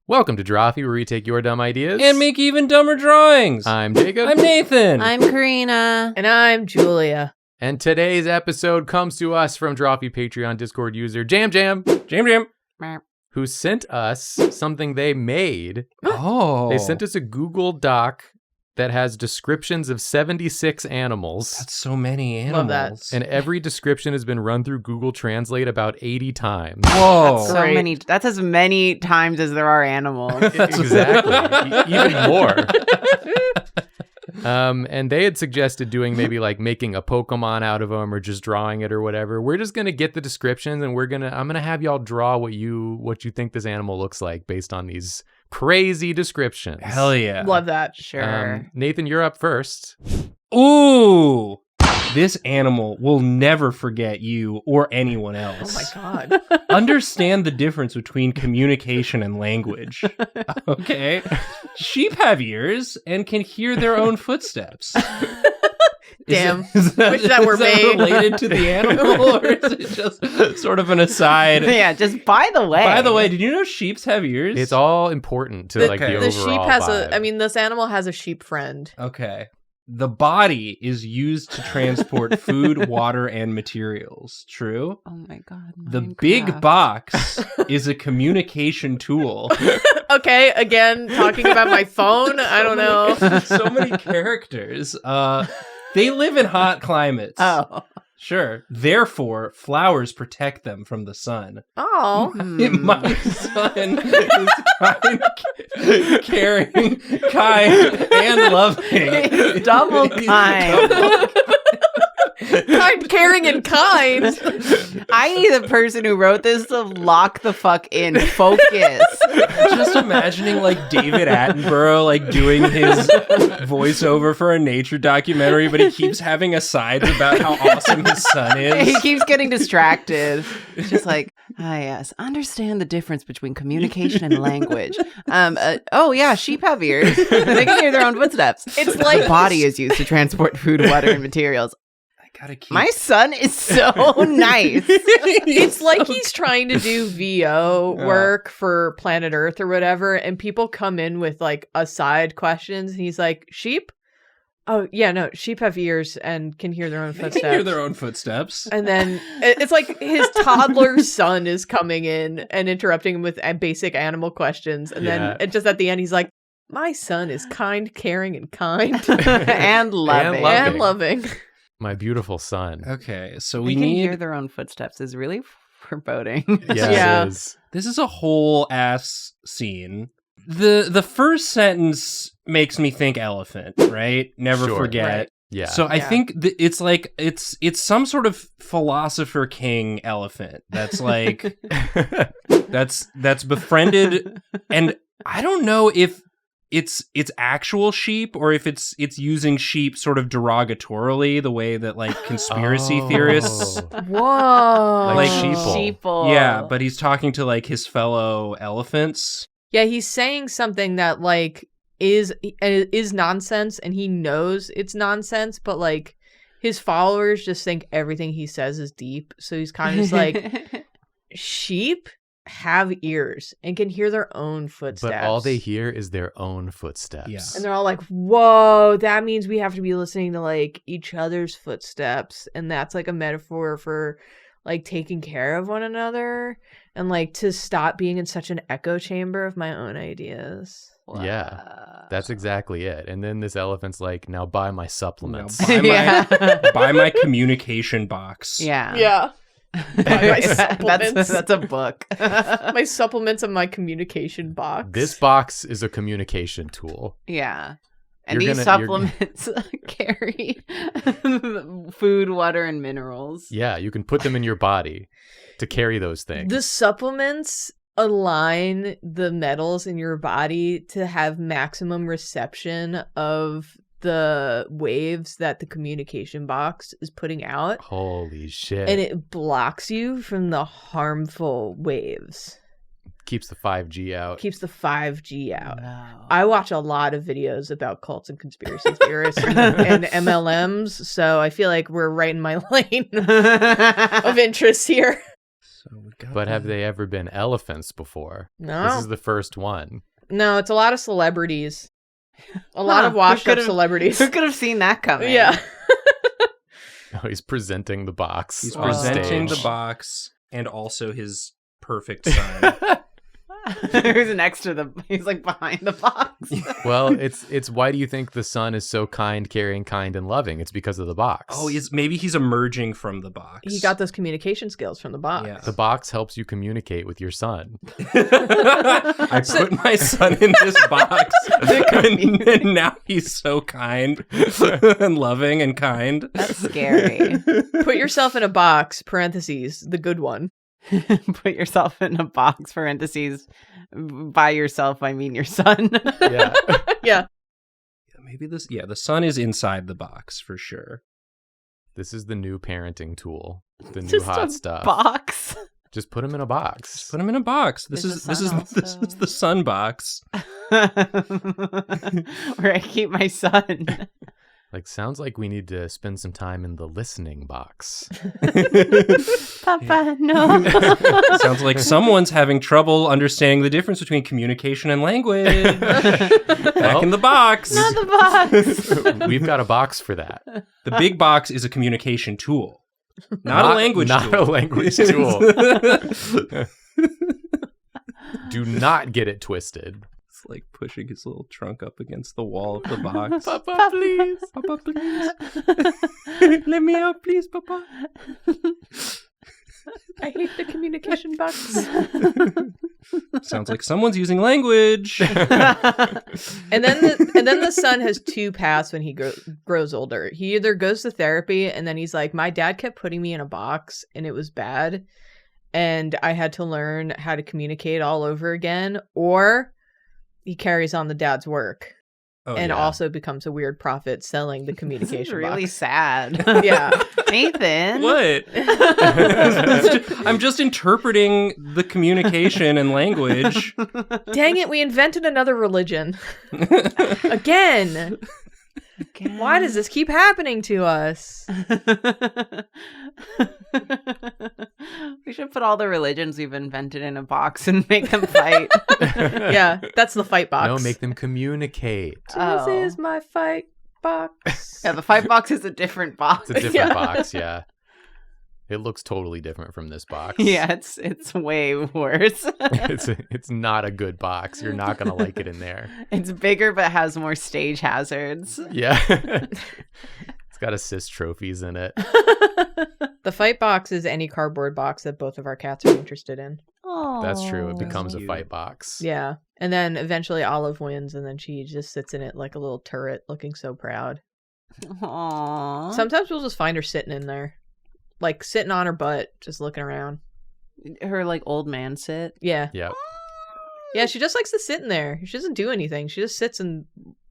Welcome to Drawfee, where we take your dumb ideas And make even dumber drawings. I'm Jacob. I'm Nathan. I'm Karina. And I'm Julia. And today's episode comes to us from Drawfee Patreon Discord user Jam, who sent us something they made. Oh. They sent us a Google Doc that has descriptions of 76 animals. That's so many animals. Love that. And every description has been run through Google Translate about 80 times. Whoa. So many. That's as many times as there are animals. Exactly. Even more. And they had suggested doing maybe like making a Pokemon out of them or just drawing it or whatever. We're just gonna get the descriptions and I'm gonna have y'all draw what you think this animal looks like based on these crazy descriptions. Hell yeah. Love that. Sure. Nathan, you're up first. Ooh. This animal will never forget you or anyone Oh else. my God. Understand the difference between communication and language. Okay. Sheep have ears and can hear their own footsteps. Damn. Wish that were made. related to the animal, or is it just sort of an aside? Yeah, just by the way. By the way, did you know sheeps have ears? It's all important to like the overall The sheep has vibe. this animal has a sheep friend. Okay. The body is used to transport food, water, and materials. True? Oh my God. The Minecraft. big box is a communication tool. Okay, again, talking about my phone. I don't know. So many characters. They live in hot climates. Oh. Sure. Therefore, flowers protect them from the sun. Oh. My son is kind, caring, kind, and loving. Double kind. Kind, caring, and kind. I need the person who wrote this to lock the fuck in. Focus. Just imagining like David Attenborough like doing his voiceover for a nature documentary, but he keeps having asides about how awesome his son He is. keeps getting distracted. It's just like, yes, understand the difference between communication and language. Oh yeah, sheep have ears. They can hear their own footsteps. It's like The body is used to transport food, water, and materials. I gotta keep. My son is so nice. it's like he's trying to do VO work for Planet Earth or whatever, and people come in with like aside questions, and he's like, "Sheep? Oh yeah, no, sheep have ears and can hear their own They footsteps." can hear their own footsteps. And then it's like his toddler son is coming in and interrupting him with basic animal questions. And then just at the end, he's like, my son is kind, caring, and kind. and loving. And loving. My beautiful son. Okay, so We we can need. hear their own footsteps is really foreboding. Yes, Yeah. it is. This is a whole ass scene. The first sentence makes me think elephant, right? Never Sure. forget. Right. Yeah. So I Yeah. think it's like it's some sort of philosopher king elephant that's like that's befriended, and I don't know if it's actual sheep or if it's using sheep sort of derogatorily, the way that like conspiracy theorists. Whoa. Like sheeple. Sheeple. Yeah, but he's talking to like his fellow elephants. Yeah, he's saying something that like is nonsense, and he knows it's nonsense, but like his followers just think everything he says is deep. So he's kind of just like, sheep have ears and can hear their own footsteps. But all they hear is their own footsteps. Yeah. And they're all like, whoa, that means we have to be listening to like each other's footsteps. And that's like a metaphor for like taking care of one another and like to stop being in such an echo chamber of my own ideas. Yeah, that's exactly it. And then this elephant's like, now buy my supplements. Now, Yeah. buy my communication box. Yeah. Yeah. My supplements. That's a book. My supplements and my communication box. This box is a communication tool. Yeah. And You're these gonna- supplements carry food, water, and minerals. Yeah, you can put them in your body to carry those things. The supplements align the metals in your body to have maximum reception of the waves that the communication box is putting out. Holy shit. And it blocks you from the harmful waves. Keeps the 5G out. Keeps the 5G out. No. I watch a lot of videos about cults and conspiracy theorists and MLMs, so I feel like we're right in my lane of interest here. So we got But have they ever been elephants before? No. This is the first one. No, it's a lot of celebrities. A lot of Who washed up could've- celebrities. Who could have seen that coming? Yeah. Oh, he's presenting the box. He's on presenting stage. the box and also his perfect son. Who's next to the? He's like behind the box. Well, it's why do you think the son is so kind, caring, kind, and loving? It's because of the box. Oh, maybe he's emerging from the box. He got those communication skills from the box. Yeah. The box helps you communicate with your son. I put my son in this box, and now he's so kind and loving and kind. That's scary. Put yourself in a box, parentheses, the good one. Put yourself in a box, parentheses. By yourself, I mean your son. Yeah. Yeah. Maybe the son is inside the box for sure. This is the new parenting tool. The new Just hot a stuff. box. Just put him in a box. Put him in a box. This There's is a this is son this also. is the sun box. Where I keep my son. Like, sounds like we need to spend some time in the listening box. Papa, no. Sounds like someone's having trouble understanding the difference between communication and language. Back in the box. Not the box. We've got a box for that. The big box is a communication tool, not a language not tool. a language tool. Do not get it twisted. It's like pushing his little trunk up against the wall of the box. Papa, please. Papa, please. Let me out, please, Papa. I hate the communication box. Sounds like someone's using language. And then the son has two paths when he grows older. He either goes to therapy and then he's like, my dad kept putting me in a box and it was bad. And I had to learn how to communicate all over again. Or he carries on the dad's work Oh, and yeah. also becomes a weird prophet selling the This is communication really box. sad. Yeah. Nathan. What? I'm just interpreting the communication and language. Dang it, we invented another religion. Again. Why does this keep happening to us? We should put all the religions we've invented in a box and make them fight. Yeah, that's the fight box. No, make them communicate. Oh. This is my fight box. Yeah, the fight box is a different box. It's a different box, yeah. It looks totally different from this box. Yeah, it's way worse. It's not a good box. You're not going to like it in there. It's bigger but has more stage hazards. Yeah. It's got assist trophies in it. The fight box is any cardboard box that both of our cats are interested in. Oh, That's true. It becomes a cute. fight box. Yeah. And then eventually Olive wins and then she just sits in it like a little turret looking so proud. Aww. Sometimes we'll just find her sitting in there. Like sitting on her butt, just looking around. Her like old man sit. Yeah. Yep. Yeah, she just likes to sit in there. She doesn't do anything. She just sits and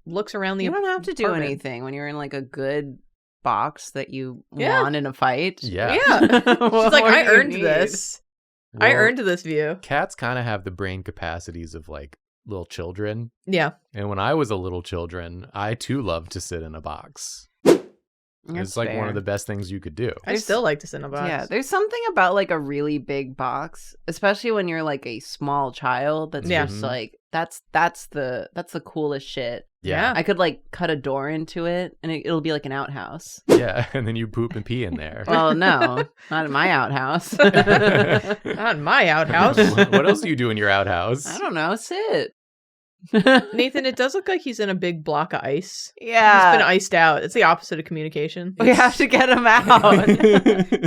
looks around the You don't have to do apartment. anything when you're in like a good box that you Yeah. won in a fight. Yeah. Yeah. She's What like, more I do you earned need?" this. I Well, earned this view. Cats kind of have the brain capacities of like little children. Yeah. And when I was a little children, I too loved to sit in a box. That's It's like one fair. of the best things you could do. I still like to sit in a box. Yeah, there's something about like a really big box, especially when you're like a small child. That's Yeah. just like that's the coolest shit. Yeah. I could like cut a door into it, and it'll be like an outhouse. Yeah. And then you poop and pee in there. Well, no, not in my outhouse. Not in my outhouse. What else do you do in your outhouse? I don't know. Sit. Nathan, it does look like he's in a big block of ice. Yeah, He's been iced out. It's the opposite of communication. we have to get him out.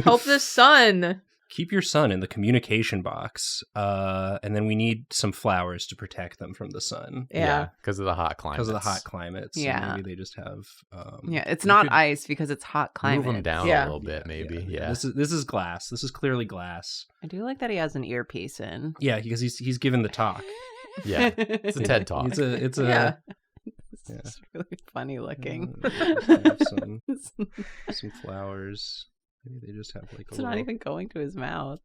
Help this son. Keep your son in the communication box, and then we need some flowers to protect them from the sun Yeah. Because of the hot climate. because of the hot climates. So Yeah. maybe they just have. Yeah, it's you not could ice because it's hot climate. Move them down Yeah. a little bit, maybe. Yeah. This is glass. This is clearly glass. I do like that he has an earpiece in. Yeah, because he's given the talk. Yeah. It's a TED Talk. It's a Yeah. It's really funny looking. have some flowers. Maybe they just have like a It's not little... even going to his mouth.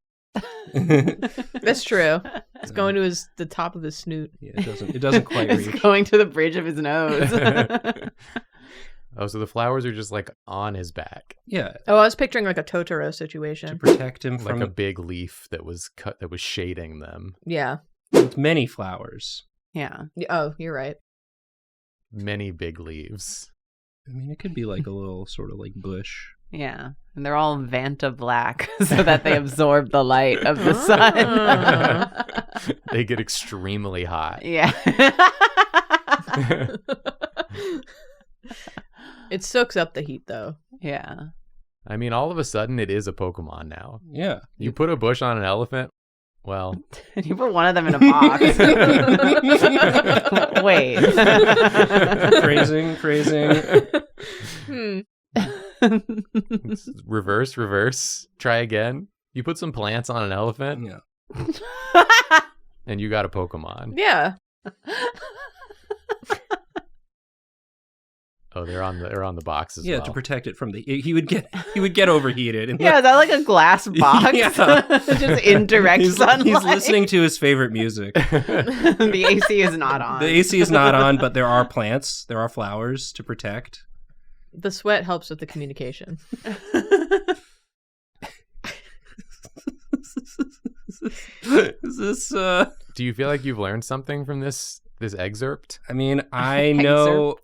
That's true. It's going to the top of his snoot. Yeah, it doesn't quite It's reach. going to the bridge of his nose. Oh, so the flowers are just like on his back, Yeah, Oh, I was picturing like a Totoro to situation. protect him like from a big leaf that was cut, that was shading them. Yeah. with many flowers. Yeah. Oh, you're right. Many big leaves. I mean, it could be like a little sort of like bush. Yeah. And they're all Vanta black so that they absorb the light of the sun. They get extremely hot. Yeah. It soaks up the heat though. Yeah. I mean, all of a sudden, it is a Pokemon now. Yeah. You put a bush on an elephant, well, You put one of them in a box. Wait. Phrasing. Hmm. it's reverse. Try again. You put some plants on an elephant, Yeah. and you got a Pokemon. Yeah. Oh, they're on the box as Yeah, well. to protect it from the he would get overheated. And Yeah, is that like a glass box? Yeah. Just indirect sunlight. he's listening to his favorite music. The AC is not on. The AC is not on, but there are plants, there are flowers to protect. The sweat helps with the communication. Is this Do you feel like you've learned something from this excerpt? I mean, I know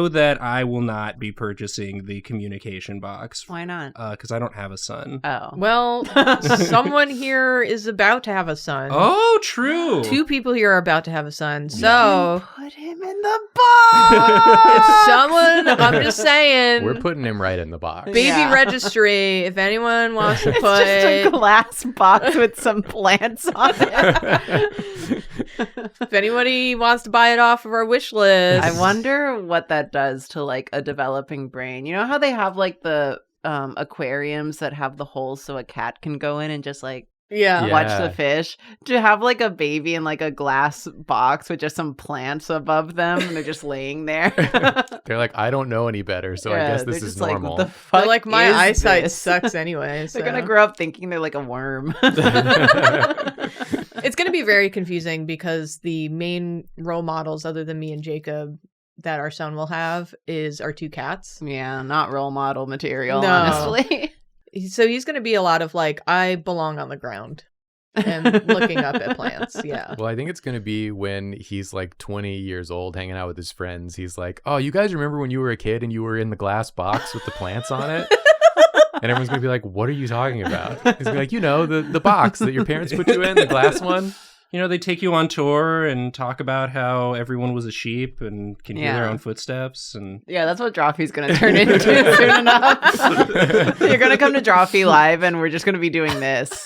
that I will not be purchasing the communication box Why not? because I don't have a son. Oh. Well, someone here is about to have a son. Oh, true. Two people here are about to have a son. So Put him in the box. if someone, I'm just saying, We're putting him right in the box. baby Yeah. registry, if anyone wants to It's just a put, glass box with some plants on it. if anybody wants to buy it off of our wish list. I wonder what that does to like a developing brain. You know how they have like the aquariums that have the holes so a cat can go in and just like Yeah. Yeah. watch the fish? To have like a baby in like a glass box with just some plants above them and they're just laying there. They're like, I don't know any better, so I Yeah, guess this they're is just like, normal. what the fuck But like my is eyesight this? sucks anyway. They're So. gonna grow up thinking they're like a worm. It's going to be very confusing because the main role models, other than me and Jacob, that our son will have is our two cats. Yeah, not role model material, No. honestly. So he's going to be a lot of like, I belong on the ground and looking up at plants. Yeah. Well, I think it's going to be when he's like 20 years old hanging out with his friends. He's like, oh, you guys remember when you were a kid and you were in the glass box with the plants on it? And everyone's going to be like, what are you talking about? He's gonna be like, you know, the box that your parents put you in, the glass one. You know, they take you on tour and talk about how everyone was a sheep and can hear their Yeah. own footsteps. And Yeah, that's what Drawfee's going to turn into soon enough. You're going to come to Drawfee Live and we're just going to be doing this.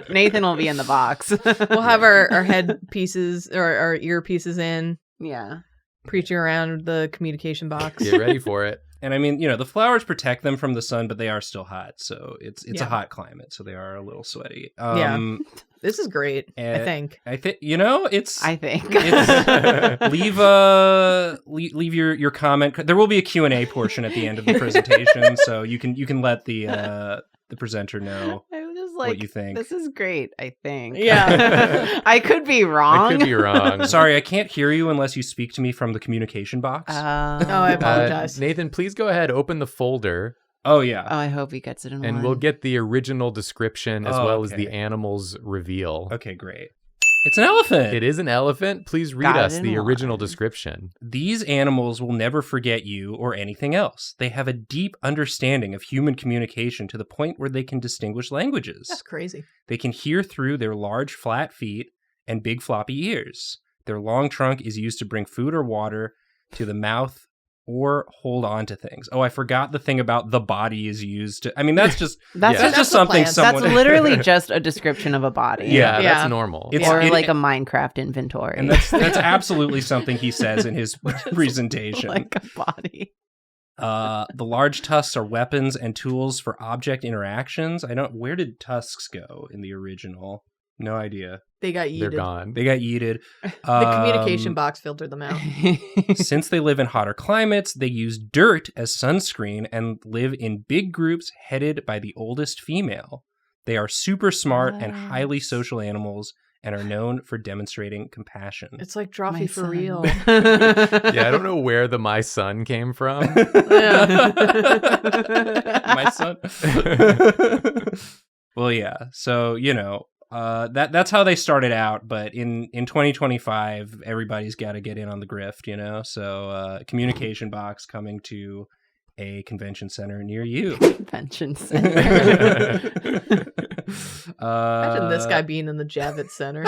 Nathan will be in the box. We'll have our head pieces or our ear pieces in, Yeah. preaching around the communication box. Get ready for it. And I mean, you know, the flowers protect them from the sun, but they are still hot. So it's Yeah. a hot climate. So they are a little sweaty. Yeah. This is great, I eh, think. I think, you know, it's... I think. It's, leave your comment. There will be a Q&A portion at the end of the presentation, so you can let the presenter know I was just like, what you think. this is great, I think. Yeah. I could be wrong. I could be wrong. Sorry, I can't hear you unless you speak to me from the communication box. Oh, I apologize. Nathan, please go ahead, open the folder, Oh yeah. Oh, I hope he gets it in and one. we'll get the original description as Oh, well as okay. the animal's reveal. Okay, great. It's an elephant. It is an elephant. Please read Got it us in the original one. description. These animals will never forget you or anything else. They have a deep understanding of human communication to the point where they can distinguish languages. That's crazy. They can hear through their large flat feet and big floppy ears. Their long trunk is used to bring food or water to the mouth or hold on to things. Oh, I forgot the thing about the body is used to... I mean, that's just That's, Yeah. that's just the something plants. someone... that's literally just a description of a body. Yeah, Yeah. that's normal. It's- Or it- like a Minecraft inventory. And that's absolutely something he says in his presentation. like a body. The large tusks are weapons and tools for object interactions. Where did tusks go in the original? No idea. They got They're yeeted. gone. They got yeeted. The communication box filtered them out. Since they live in hotter climates, they use dirt as sunscreen and live in big groups headed by the oldest female. They are super smart and highly What? social animals and are known for demonstrating compassion. It's like Drawfee for real. Yeah, I don't know where the my son came from. My son. Well, yeah. So, that's how they started out. But in 2025, everybody's got to get in on the grift, So communication box coming to a convention center near you. Convention center. Imagine this guy being in the Javits Center.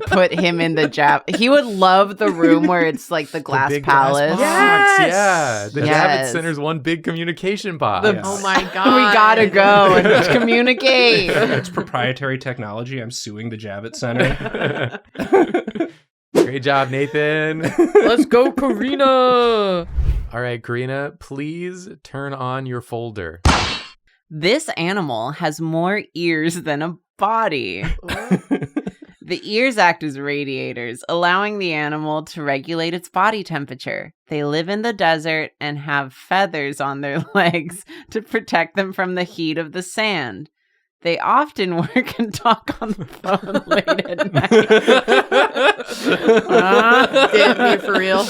Put him in the He would love the room where it's like the glass big palace. Glass box. Yes! Yeah. The Yes. Javits Center's one big communication box. Oh my god. We gotta go and communicate. It's proprietary technology. I'm suing the Javits Center. Great job, Nathan. Let's go, Karina. All right, Karina, please turn on your folder. This animal has more ears than a body. The ears act as radiators, allowing the animal to regulate its body temperature. They live in the desert and have feathers on their legs to protect them from the heat of the sand. They often work and talk on the phone late at night. Damn me for real.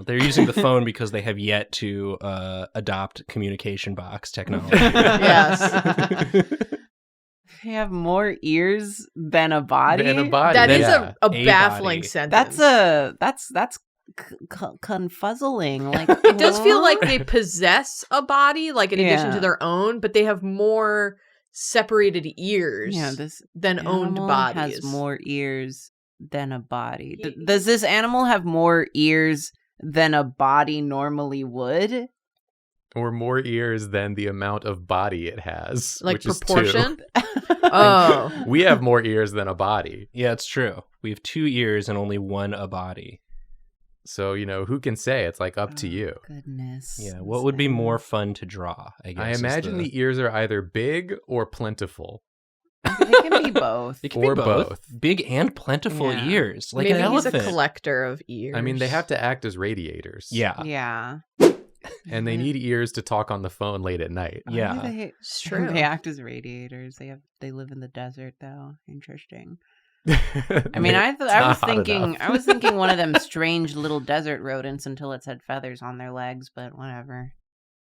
They're using the phone because they have yet to adopt communication box technology. Yes. They have more ears than a body. That is yeah. a A baffling body. sentence. That's confuzzling. Like It does feel like they possess a body, like in addition Yeah. to their own, but they have more separated ears this than owned animal bodies. has more ears than a body. Does this animal have more ears than a body normally would? Or more ears than the amount of body it has. Like which is 2. proportion? Oh. We have more ears than a body. Yeah, it's true. We have 2 ears and only 1 a body. So, who can say? It's like up to you. Goodness. Yeah, what would be more fun to draw, I guess? I imagine the ears are either big or plentiful. They can be both. It can or be both. Big and plentiful Yeah. ears, like Maybe an he's elephant. a collector of ears. I mean, they have to act as radiators. Yeah. Yeah. And they need ears to talk on the phone late at night. Yeah. It's true. They act as radiators. They live in the desert though. Interesting. I mean, I was thinking one of them strange little desert rodents until it said feathers on their legs, but whatever.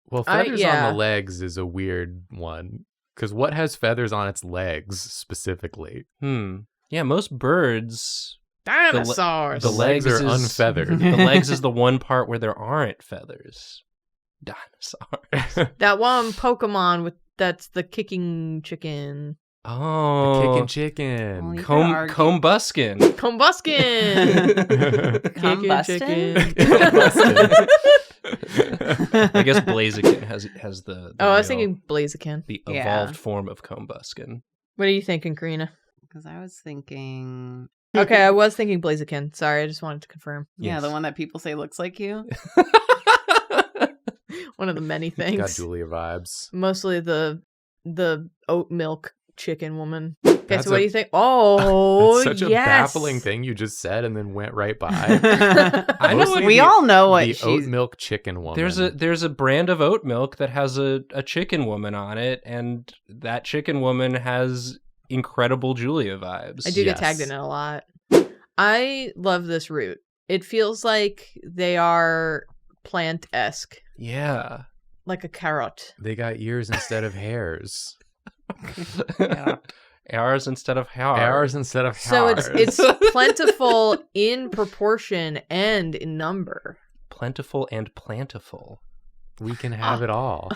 Well, feathers yeah. on the legs is a weird one. Because what has feathers on its legs specifically? Yeah, most birds, Dinosaurs. The legs are is- unfeathered. the legs is the one part where there aren't feathers. Dinosaurs. That one Pokemon that's the kicking chicken. Oh, Kicking chicken. Well, you could argue- Combuskin. Combuskin. Kicking Combustin? chicken. I guess Blaziken has the Oh, I was real- thinking Blaziken. the Yeah. evolved form of Combuskin. What are you thinking, Karina? Because I was thinking, Okay, I was thinking Blaziken. Sorry, I just wanted to confirm. yeah, Yes. the one that people say looks like you. One of the many Got things. Julia vibes. Mostly the oat milk chicken woman. Okay, That's so what a- do you think? Oh, That's such a yes. baffling thing you just said and then went right by. I know Mostly we the- all know what the she's. oat milk chicken woman. There's a brand of oat milk that has a chicken woman on it, and that chicken woman has incredible Julia vibes. I do Yes. get tagged in it a lot. I love this route. It feels like they are plant-esque, Yeah. like a carrot. They got ears instead of hairs. Yeah. Ours instead of hairs. Hairs instead of So hairs. it's plentiful in proportion and in number. Plentiful and plantiful. We can have it all.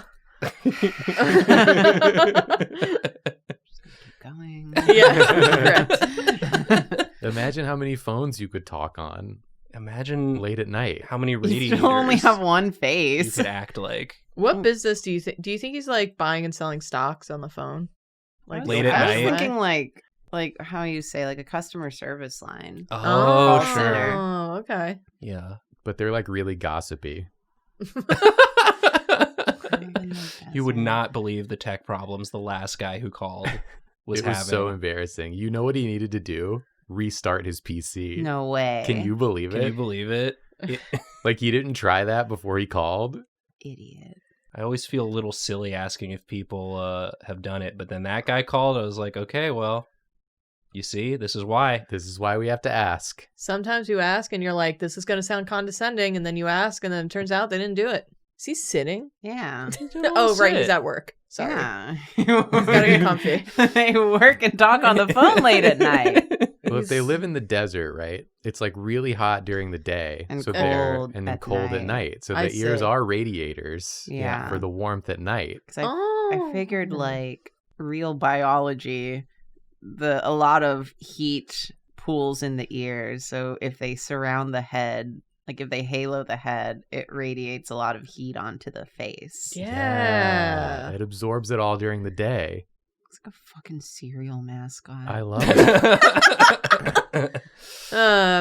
Going. Yeah, correct. Imagine how many phones you could talk on Imagine late at night. how many You radiators still only have one you face. could act like. What business do you think? Do you think he's like buying and selling stocks on the phone? I was- late at I was night? thinking like how you say like a customer service line. Oh, Call sure. center. Oh, okay. Yeah. But they're like really gossipy. You would not believe the tech problems the last guy who called was It was having. so embarrassing. You know what he needed to do? Restart his PC. No way. Can you believe Can it? you believe it? Like he didn't try that before he called? Idiot. I always feel a little silly asking if people have done it, but then that guy called. I was like, okay, well, You see, this is why. This is why we have to ask. Sometimes you ask and you're like, this is going to sound condescending. And then you ask and then it turns out they didn't do it. Is he sitting? Yeah. Oh, right. He's at work. Sorry. Yeah. He's got to get comfy. They work and talk on the phone late at night. Well, if they live in the desert, right? It's like really hot during the day, And so cold and then at cold at night. night. So I the ears see. are radiators Yeah. for the warmth at night. 'Cause I figured like real biology, a lot of heat pools in the ears. So if they surround the head, like if they halo the head, it radiates a lot of heat onto the face. Yeah. It absorbs it all during the day. It's like a fucking cereal mascot. I love it.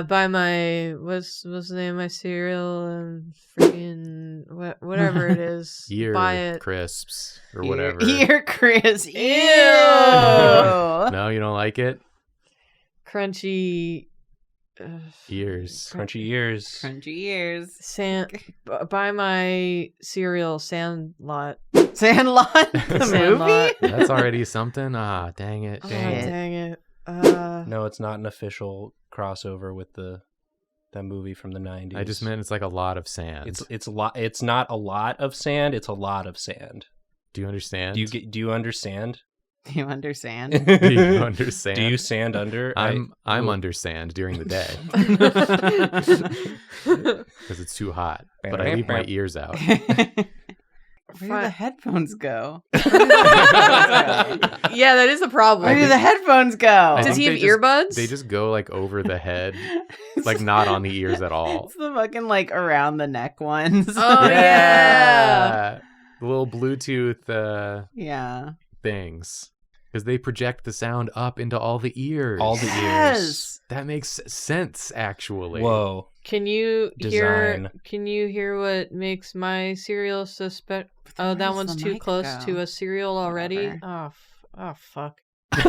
Buy my what's the name of my cereal and freaking whatever it is. Ear Buy it. crisps or whatever. Ear Chris. Ew. No, you don't like it? Crunchy Ears. Crunchy ears. Crunchy ears. buy my cereal Sandlot. Sandlot, the Sandlot. movie? That's already something. Ah, dang it. Oh, Dang it. dang it. No, it's not an official crossover with that movie from the 90s. I just meant it's like a lot of sand. It's a lot. It's not a lot of sand. It's a lot of sand. Do you understand? Do you understand? Do you understand? Do you understand? Do you sand under? I'm under sand during the day because it's too hot. But I leave my ears out. Where do the headphones go? Yeah, that is a problem. Where do the headphones go? I Does think he have earbuds? They just go like over the head, like not on the ears at all. It's the fucking like around the neck ones. Oh yeah. The little Bluetooth Yeah. things. Because they project the sound up into all the ears. All the ears. Yes. That makes sense, actually. Whoa. Can you Design. hear what makes my cereal so special? Oh, that Where one's does the too mic close go? to a cereal already. Whatever. Oh fuck. Where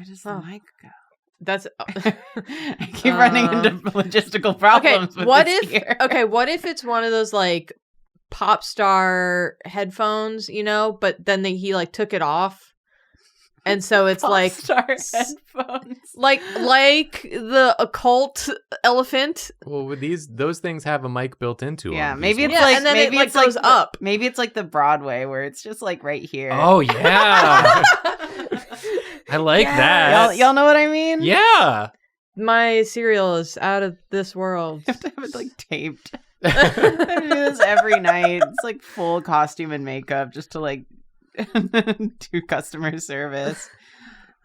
does the Oh. mic go? That's I keep running into logistical problems. with What this if here. what if it's one of those like pop star headphones, but then he like took it off, and so it's like Pop-star headphones? like the occult elephant. Well, with those things have a mic built into them. Yeah, these maybe it's ones. Yeah, like and then maybe it, like, it's like goes up. Maybe it's like the Broadway where it's just like right here. Oh yeah. I like that. Y'all know what I mean? Yeah. My cereal is out of this world. You have to have it like taped. I have to do this every night. It's like full costume and makeup just to like do customer service.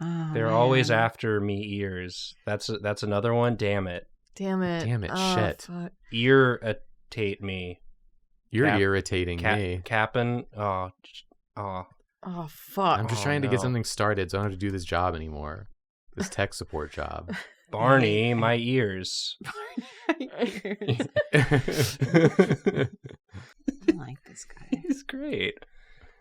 Oh, They're man. always after me ears. That's another one. Damn it. Damn it. Oh, shit. fuck. Irritate me. You're Cap- irritating me. Capping. Oh. Oh fuck. I'm just Oh, trying to no. get something started so I don't have to do this job anymore. This tech support job. Barney, my ears. I like this guy. He's great.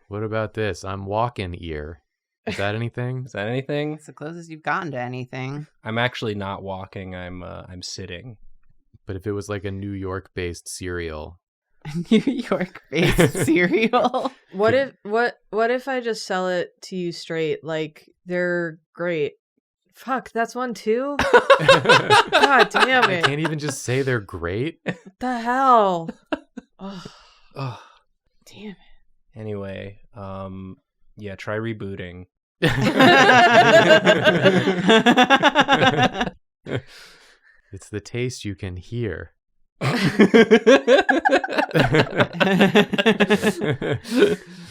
What about this? I'm walking ear. Is that anything? Is that anything? It's the closest you've gotten to anything. I'm actually not walking. I'm sitting. But if it was like a New York-based cereal, New York-based cereal. What if I just sell it to you straight? Like they're great. Fuck, that's one too? God damn I it. can't even just say they're great. The hell? Oh, Oh. damn it. Anyway, yeah, try rebooting. It's the taste you can hear. Oh,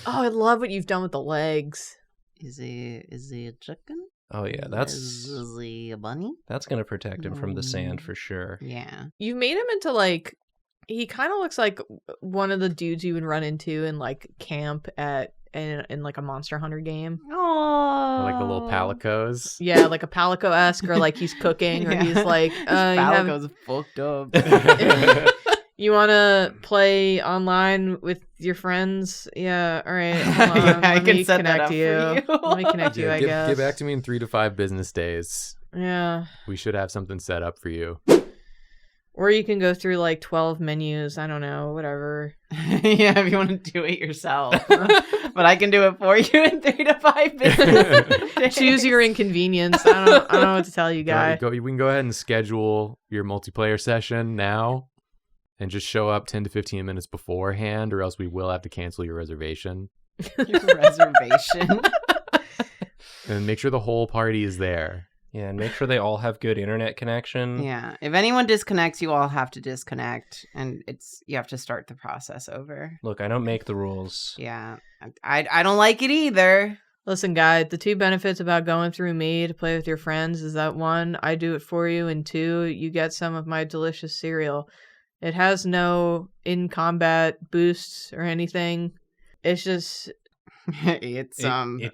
I love what you've done with the legs. Is he a chicken? Oh yeah, Is he a bunny? that's gonna protect him from the sand for sure. Yeah. You've made him into like he kind of looks like one of the dudes you would run into in like camp in like a Monster Hunter game. Oh, Like the little palicos. Yeah, like a Palico-esque, or like he's cooking, or Yeah. he's like, Palico's fucked up. you want to play online with your friends? Yeah, all right. Hold on. Yeah, I Let can me set that connect up for you. Let me connect you, I guess. Get back to me in 3 to 5 business days. Yeah. We should have something set up for you. Or you can go through like 12 menus. I don't know, whatever. Yeah, if you want to do it yourself. But I can do it for you in 3 to 5 business days. Choose your inconvenience. I don't know what to tell you, guy. We can go ahead and schedule your multiplayer session now and just show up 10 to 15 minutes beforehand, or else we will have to cancel your reservation. Your reservation. And make sure the whole party is there. Yeah, and make sure they all have good internet connection. Yeah. If anyone disconnects, you all have to disconnect, and you have to start the process over. Look, I don't make the rules. Yeah. I don't like it either. Listen, guy, the 2 benefits about going through me to play with your friends is that 1, I do it for you, and 2, you get some of my delicious cereal. It has no in-combat boosts or anything. It's just... It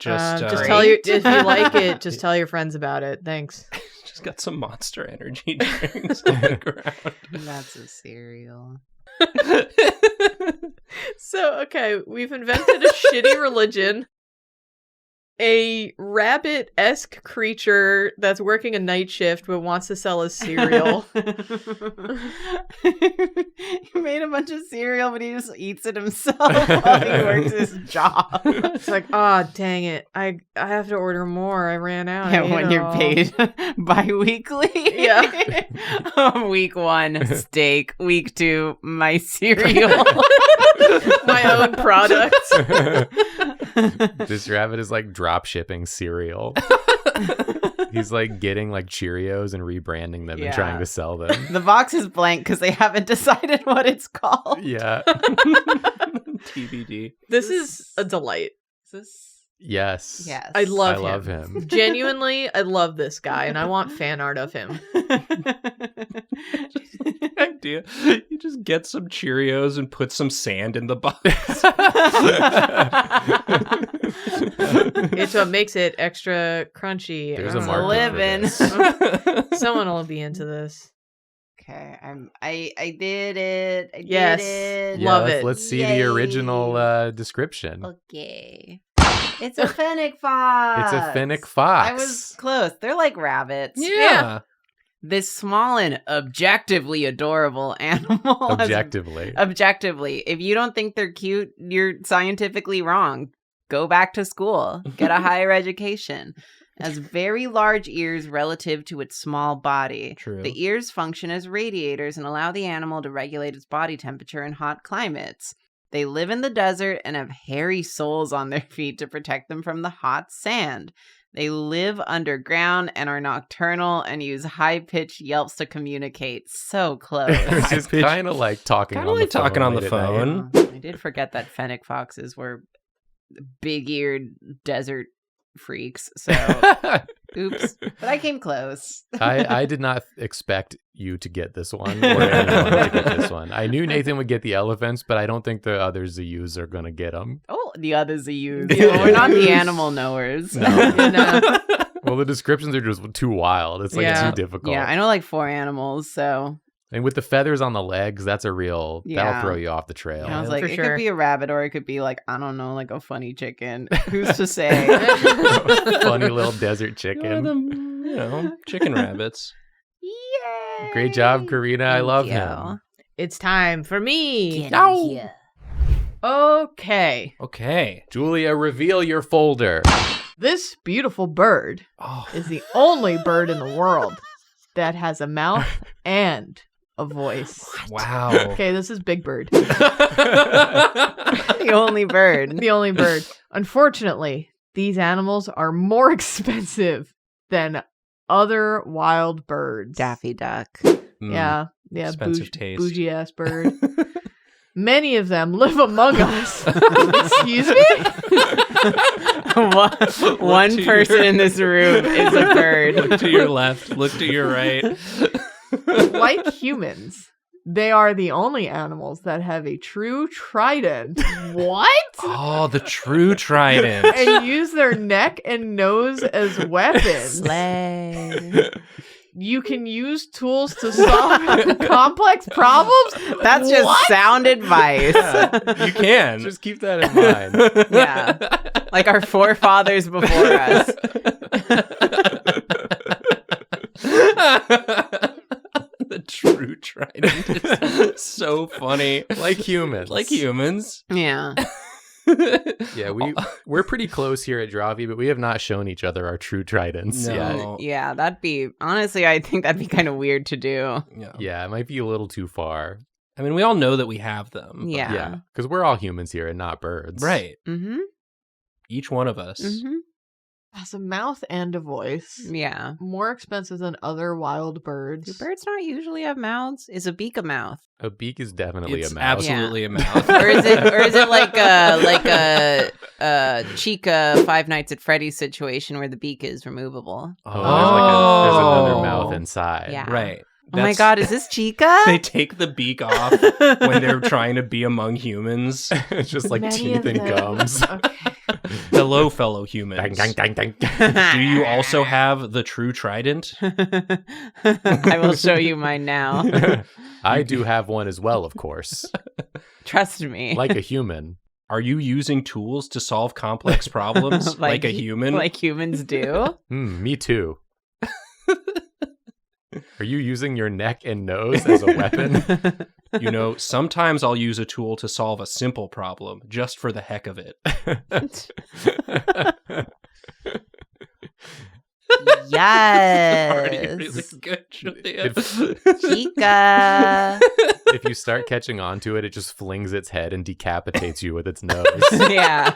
just tell you if you like it, just tell your friends about it. Thanks. Just got some Monster Energy drinks on the ground. That's a cereal. So, okay, we've invented a shitty religion. A rabbit-esque creature that's working a night shift but wants to sell us cereal. He made a bunch of cereal, but he just eats it himself while he works his job. It's like, dang it. I have to order more. I ran out. And when you're paid bi-weekly. Yeah. Week 1, steak. Week 2, my cereal. My own product. This rabbit is like drop shipping cereal. He's like getting like Cheerios and rebranding them and trying to sell them. The box is blank because they haven't decided what it's called. Yeah. TBD. This is a delight. Yes. I love him. Genuinely, I love this guy, and I want fan art of him. Idea. You just get some Cheerios and put some sand in the box. It's what makes it extra crunchy. There's a market for this. Someone will be into this. Okay, I did it. I Yes. did it. Love it. Let's see Yay. the original description. Okay. It's a fennec fox. It's a fennec fox. I was close. They're like rabbits. Yeah. This small and objectively adorable animal. Objectively. If you don't think they're cute, you're scientifically wrong. Go back to school. Get a higher education. Has very large ears relative to its small body. True. The ears function as radiators and allow the animal to regulate its body temperature in hot climates. They live in the desert and have hairy soles on their feet to protect them from the hot sand. They live underground and are nocturnal and use high-pitched yelps to communicate. So close. It's just kind of like talking on the phone. Talking on the late at night. phone. I did forget that fennec foxes were big-eared desert freaks. So, oops. But I came close. I did not expect you to get this one or anyone to get this one. I knew Nathan would get the elephants, but I don't think the other zoos are going to get them. Oh, the other zoos. We're not the animal knowers. No. No. Well, the descriptions are just too wild. It's like too difficult. Yeah, I know like 4 animals, so... And with the feathers on the legs, that's a real... That'll throw you off the trail. And I was like, For it sure. could be a rabbit or it could be like, I don't know, like a funny chicken. Who's to say? Funny little desert chicken. Chicken rabbits. Yay! Great job, Karina. I love Thank you. him. It's time for me. Get in here. Okay. Julia, reveal your folder. This beautiful bird Oh. is the only bird in the world that has a mouth and a voice. Wow. Okay, this is Big Bird. The only bird. The only bird. Unfortunately, these animals are more expensive than other wild birds. Daffy Duck. Yeah, Expensive taste. bougie ass bird. Many of them live among us. Excuse me? One person in this room is a bird. Look to your left. Look to your right. Like humans, they are the only animals that have a true trident. What? Oh, the true trident. And use their neck and nose as weapons. Slay. You can use tools to solve complex problems? That's just sound advice. You can. Just keep that in mind. Yeah. Like our forefathers before us. The true trident is so funny. Like humans. Like humans. Yeah. Yeah, we're pretty close here at Drawfee, but we have not shown each other our true tridents yet. No. Yeah, that'd be, honestly, I think that'd be kind of weird to do. Yeah, it might be a little too far. I mean, we all know that we have them. but- Yeah. Yeah, because we're all humans here and not birds. Right. Mm-hmm. Each one of us. Mm-hmm. Has a mouth and a voice. Yeah. More expensive than other wild birds. Do birds not usually have mouths? Is a beak a mouth? A beak is definitely It's a mouth. absolutely a mouth. Or is it like a Chica Five Nights at Freddy's situation where the beak is removable? Oh, there's another Oh. mouth inside. Yeah. Right. Oh my god, is this Chica? They take the beak off when they're trying to be among humans. It's just like Many teeth of and them. gums. Okay. Hello, fellow humans. Dang, dang, dang, dang. Do you also have the true trident? I will show you mine now. I do have one as well, of course. Trust me. Like a human. Are you using tools to solve complex problems like a human? Like humans do. Me too. Are you using your neck and nose as a weapon? You know, sometimes I'll use a tool to solve a simple problem just for the heck of it. Yes. Already really good, Julia. Chica. If you start catching on to it, it just flings its head and decapitates you with its nose. Yeah.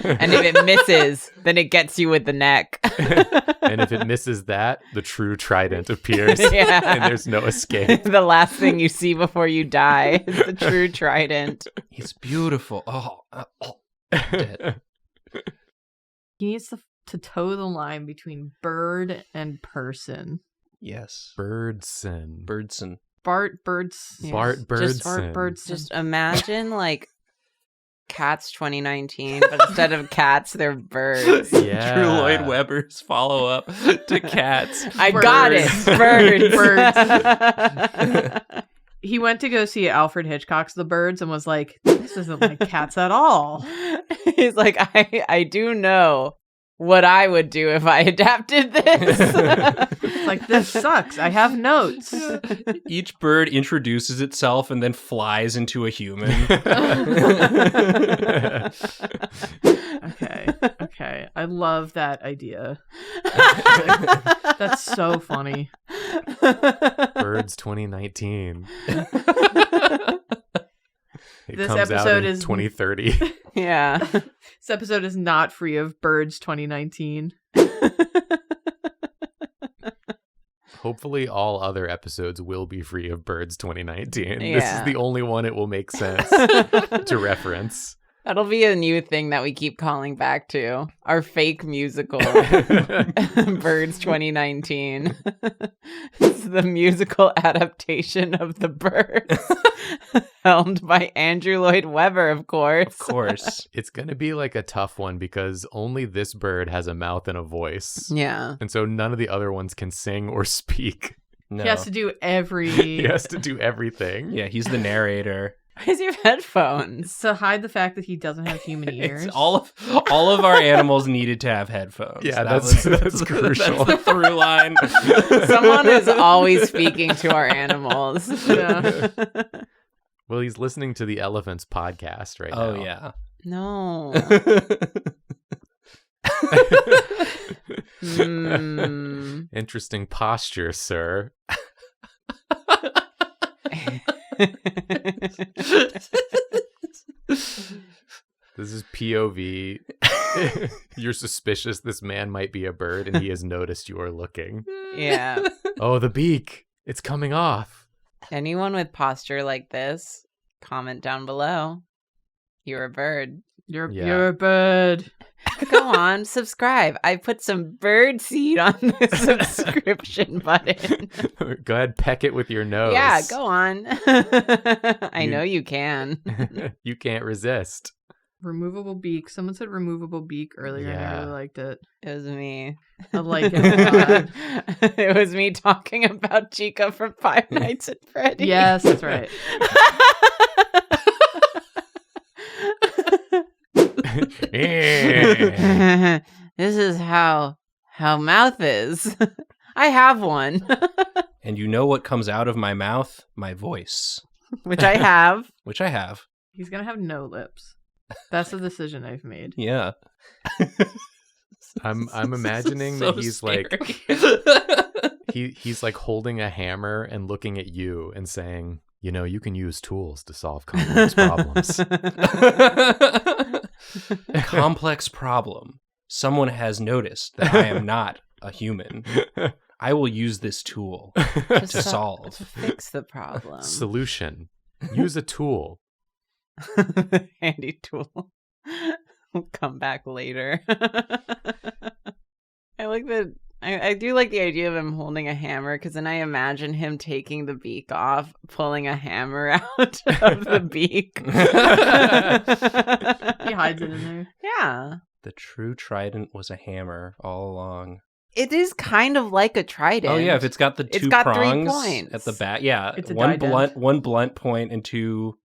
And if it misses, then it gets you with the neck. And if it misses that, the true trident appears. Yeah. And there's no escape. The last thing you see before you die is the true trident. It's beautiful. Dead. He needs to toe the line between bird and person. Yes. Birdson. Birdson. Bart Birds. Bart Just Birdson. Birdson. Just imagine like Cats 2019, but instead of cats, they're birds. Yeah. Drew Lloyd Webber's follow up to Cats. I got it. Birds. He went to go see Alfred Hitchcock's The Birds and was like, this isn't like cats at all. He's like, I do know what I would do if I adapted this. Like, this sucks. I have notes. Each bird introduces itself and then flies into a human. Okay. I love that idea. That's so funny. Birds 2019. It This comes out episode in is 2030. Yeah. This episode is not free of Birds 2019. Hopefully all other episodes will be free of Birds 2019. This Yeah. is the only one it will make sense to reference. That'll be a new thing that we keep calling back to. Our fake musical, Birds 2019. It's the musical adaptation of The Birds. Helmed by Andrew Lloyd Webber, of course. Of course. It's going to be like a tough one because only this bird has a mouth and a voice. Yeah. And so none of the other ones can sing or speak. No. He has to do every... He has to do everything. Yeah, he's the narrator. Where's your headphones? to hide the fact that he doesn't have human ears. It's all of our animals needed to have headphones. Yeah, That that's crucial. That's the through line. Someone is always speaking to our animals. Yeah. Well, he's listening to the Elephants podcast right now. Oh yeah. No. Interesting posture, sir. This is POV. You're suspicious this man might be a bird and he has noticed you are looking. Yeah. Oh, the beak. It's coming off. Anyone with posture like this, comment down below. You're a bird. You're a bird. Go on, subscribe. I put some bird seed on the subscription button. Go ahead, peck it with your nose. Yeah, go on. I know you can. You can't resist. Removable beak. Someone said removable beak earlier, and I Yeah. really liked it. It was me. I like it a lot. It was me talking about Chica from Five Nights at Freddy's. Yes, that's right. This is how mouth is. I have one. And you know what comes out of my mouth? My voice. Which I have. Which I have. He's gonna have no lips. That's the decision I've made. Yeah. I'm imagining So that he's scary. like he's like holding a hammer and looking at you and saying, you know, you can use tools to solve complex problems. Complex problem. Someone has noticed that I am not a human. I will use this tool to solve. To fix the problem. Solution. Use a tool. Handy tool. We'll come back later. I like that. I do like the idea of him holding a hammer, because then I imagine him taking the beak off, pulling a hammer out of the beak. He hides it in there. Yeah. The true trident was a hammer all along. It is kind of like a trident. Oh yeah, if it's got the two got 3 prongs points. at the back. Yeah, It's a one blunt point and 2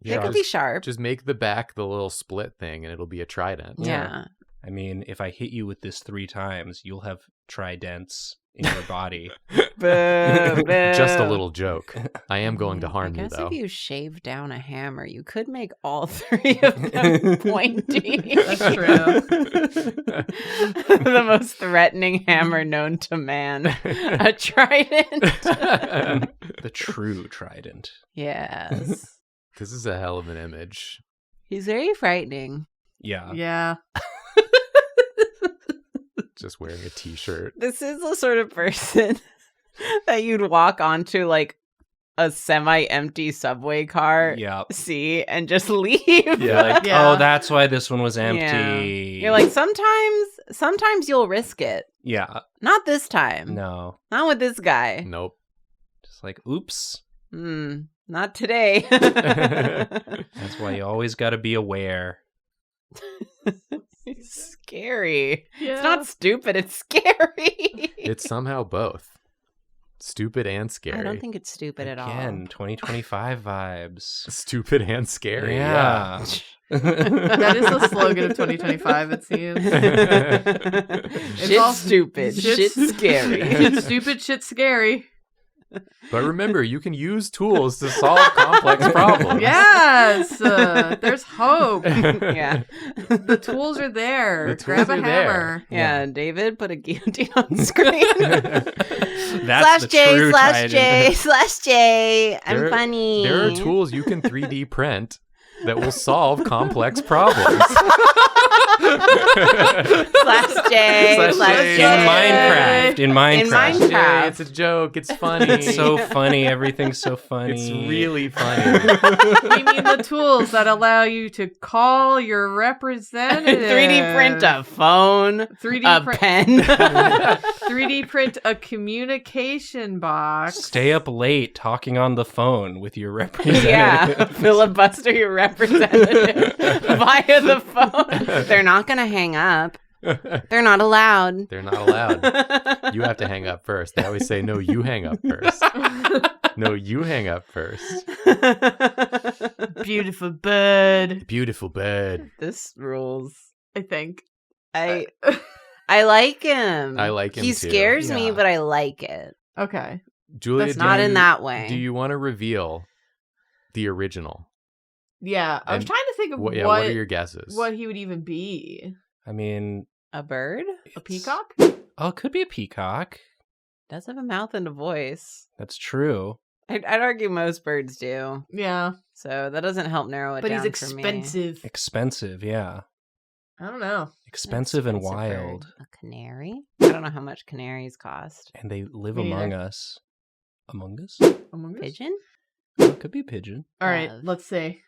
It could be sharp. Just make the back the little split thing and it'll be a trident. Yeah. I mean, if I hit you with this 3 times, you'll have tridents in your body. Just a little joke. I am going to harm I you, guess though. if you shave down a hammer, you could make all 3 of them pointy. That's true. The most threatening hammer known to man. A trident. The true trident. Yes. This is a hell of an image. He's very frightening. Yeah. Yeah. Just wearing a t-shirt. This is the sort of person that you'd walk onto like a semi-empty subway car, Yeah. see, and just leave. You're like, Yeah. oh, that's why this one was empty. Yeah. You're like, sometimes you'll risk it. Yeah. Not this time. No. Not with this guy. Nope. Just like, oops. Not today. That's why you always got to be aware. It's scary. Yeah. It's not stupid, it's scary. It's somehow both. Stupid and scary. I don't think it's stupid at all. Again, 2025 vibes. Stupid and scary. Yeah. That is the slogan of 2025, it seems. Shit all- stupid. Shit scary. Shit stupid, shit scary. But remember, you can use tools to solve complex problems. Yes! There's hope. Yeah. The tools are there. The tools Grab a are there. hammer. Yeah, David, put a guillotine on screen. That's the true trident. /J. I'm There- funny. There are tools you can 3D print that will solve complex problems. /J. In Minecraft. Minecraft. Jay, it's a joke. It's funny. It's so funny. Everything's so funny. It's really funny. You mean the tools that allow you to call your representative. 3D print a phone, 3D a print pen. 3D print a communication box. Stay up late talking on the phone with your representative. Yeah, filibuster your representative via the phone. They're not going to hang up. They're not allowed. They're not allowed. You have to hang up first. They always say, no, you hang up first. No, you hang up first. Beautiful bird. Beautiful bird. This rules. I think. I like him. I like him He too. scares me, Yeah. but I like it. Okay. Julia, That's do not you- in that way. Do you want to reveal the original? Yeah, I was And trying to think of What what are your guesses? what he would even be. I mean, A bird? A peacock? oh, it could be a peacock. Does have a mouth and a voice. That's true. I'd argue most birds do. Yeah, So that doesn't help narrow it but down he's for me. expensive. Expensive, yeah. I don't know. Expensive and Expensive wild. bird. A canary? I don't know how much canaries cost. And they live Me among neither. us. Among us? Among Us? Pigeon? Oh, it could be a pigeon. All right, Dove. let's see.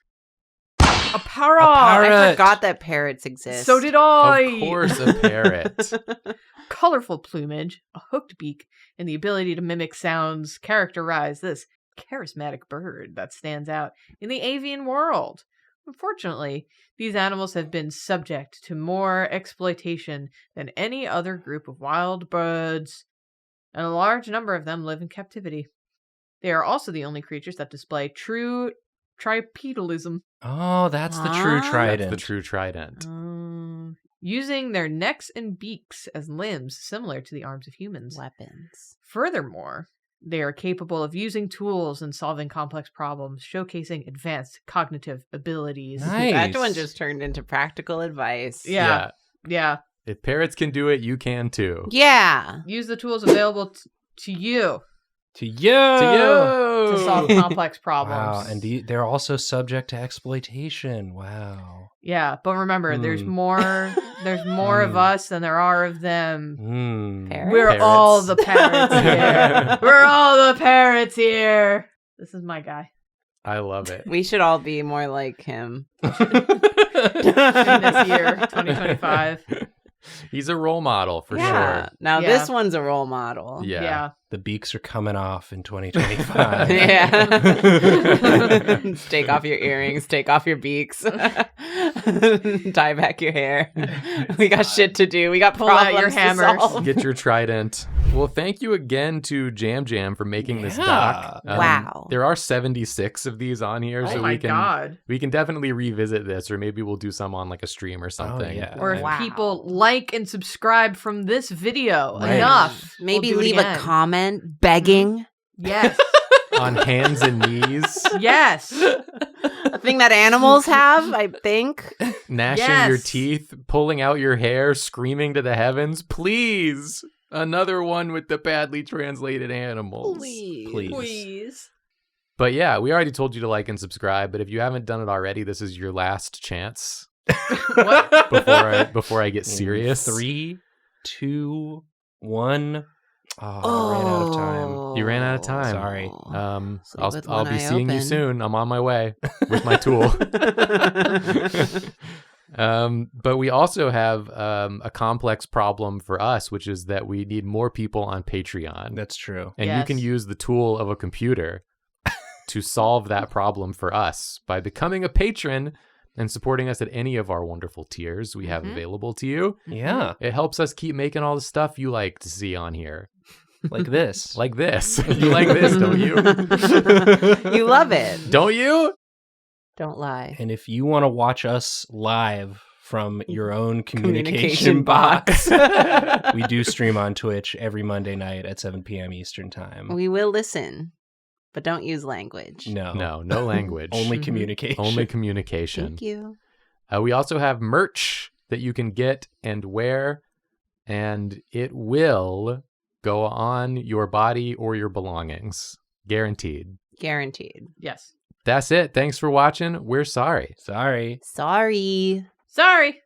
A parrot. I parrot. forgot that parrots exist. So did I. Of course, a parrot. Colorful plumage, a hooked beak, and the ability to mimic sounds characterize this charismatic bird that stands out in the avian world. Unfortunately, these animals have been subject to more exploitation than any other group of wild birds, and a large number of them live in captivity. They are also the only creatures that display true tripedalism, Oh, that's the true Ah. trident. That's the true trident. using their necks and beaks as limbs similar to the arms of humans. Weapons. Furthermore, They are capable of using tools and solving complex problems, showcasing advanced cognitive abilities. Nice. That one just turned into practical advice. Yeah. If parrots can do it, you can too. Yeah. Use the tools available to you To you. To to solve complex Wow, problems. and they're also subject to exploitation. Wow. Yeah, but remember, there's Hmm. more. There's more of us than there are of them. Parrots? We're Parrots. all the parrots here. We're all the parrots here. This is my guy. I love it. We should all be more like him. In this year, 2025. He's a role model for Yeah. sure. Now Yeah. this one's a role model. Yeah. The beaks are coming off in 2025. Yeah. Take off your earrings, take off your beaks, dye back your hair. We got shit to do. We got Pull out problems your to hammers. solve. Get your trident. Well, thank you again to Jam Jam for making this Yeah. doc. Wow. There are 76 of these on here, Oh so my we can god. we can definitely revisit this, or maybe we'll do some on like a stream or something. yeah. Or if Wow. people like and subscribe from this video Right. enough, Maybe we'll do it leave a again. comment begging. Yes. On hands and knees, Yes. A thing that animals have, I think. gnashing Yes. your teeth, pulling out your hair, screaming to the heavens, please, another one with the badly translated animals. Please. But yeah, we already told you to like and subscribe, but if you haven't done it already, this is your last chance What? before I get serious. 3, 2, 1. Oh, I ran out of time. You ran out of time. Sorry. Sleep with I'll one be eye seeing you open. soon. I'm on my way with my tool. But we also have a complex problem for us, which is that we need more people on Patreon. That's true. And you can Yes. use the tool of a computer to solve that problem for us by becoming a patron and supporting us at any of our wonderful tiers we have Mhm. available to you. Yeah, It helps us keep making all the stuff you like to see on here. like this. Like this. You like this, don't you? You love it. Don't you? Don't lie. And if you want to watch us live from your own Communication communication box, we do stream on Twitch every Monday night at 7 p.m. Eastern time. We will listen, but don't use language. No. No language. Only Mhm. communication. Only communication. Thank you. We also have merch that you can get and wear, and it will go on your body or your belongings. Guaranteed. Guaranteed. Yes. That's it. Thanks for watching. We're sorry. Sorry. Sorry. Sorry.